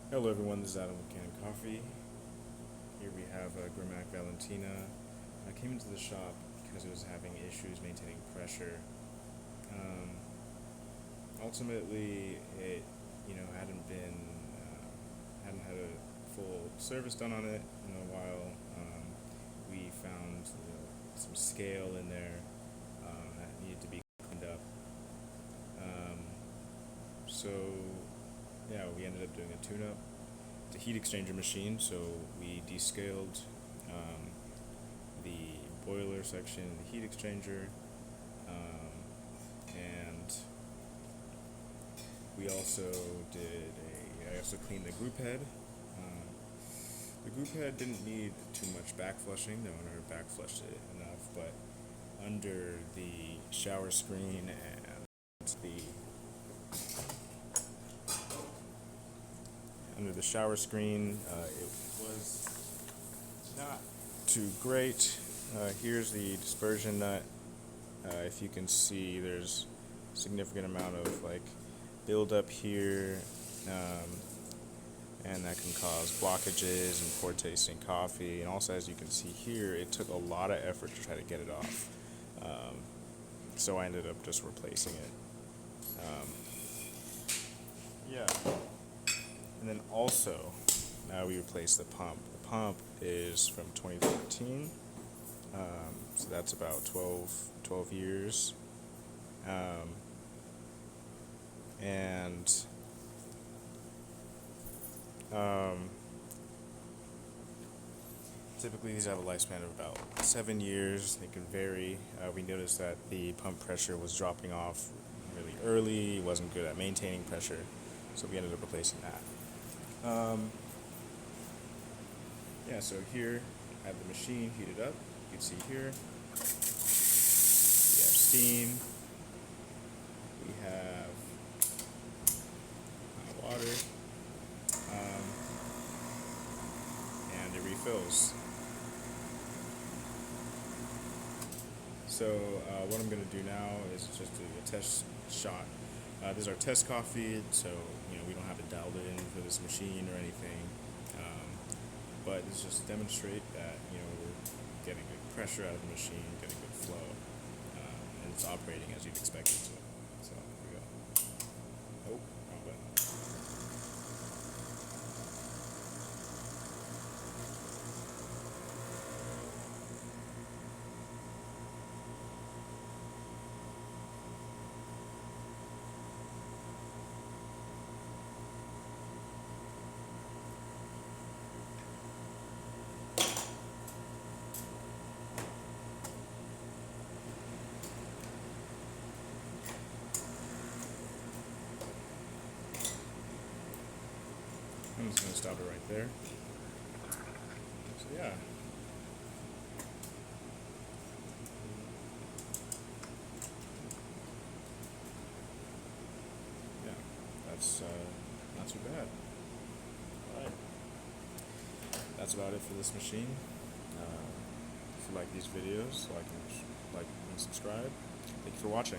Hello everyone, this is Adam with Kanen Coffee. Here we have Grimac Valentina. I came into the shop because it was having issues maintaining pressure. Um, Ultimately, it hadn't had a full service done on it in a while. We found some scale in there that needed to be cleaned up. Um, so yeah, we ended up doing a tune-up. It's a heat exchanger machine, so we descaled um, the boiler section, the heat exchanger, and we also I also cleaned the group head. Um, the group head didn't need too much back flushing. The owner back flushed it enough, but under the shower screen and the under the shower screen, it was not too great. Here's the dispersion nut. If you can see, there's a significant amount of build up here, and that can cause blockages and poor tasting coffee. And also, as you can see here, it took a lot of effort to try to get it off. So I ended up just replacing it. Yeah. And then also, we replaced the pump. The pump is from 2014, so that's about 12 years. And typically these have a lifespan of about 7 years. They can vary. We noticed that the pump pressure was dropping off really early, wasn't good at maintaining pressure, so we ended up replacing that. Yeah, so here I have the machine heated up. You can see here we have steam, we have water, and it refills. So what I'm going to do now is just do a test shot. This is our test coffee, so we don't have it dialed in for this machine or anything. But it's just to demonstrate that we're getting good pressure out of the machine, getting good flow, and it's operating as you'd expect it to. So here we go. Oh, wrong button. I'm just going to stop it right there. So yeah. Yeah, that's not too bad. Alright. That's about it for this machine. If you like these videos, like and subscribe. Thank you for watching.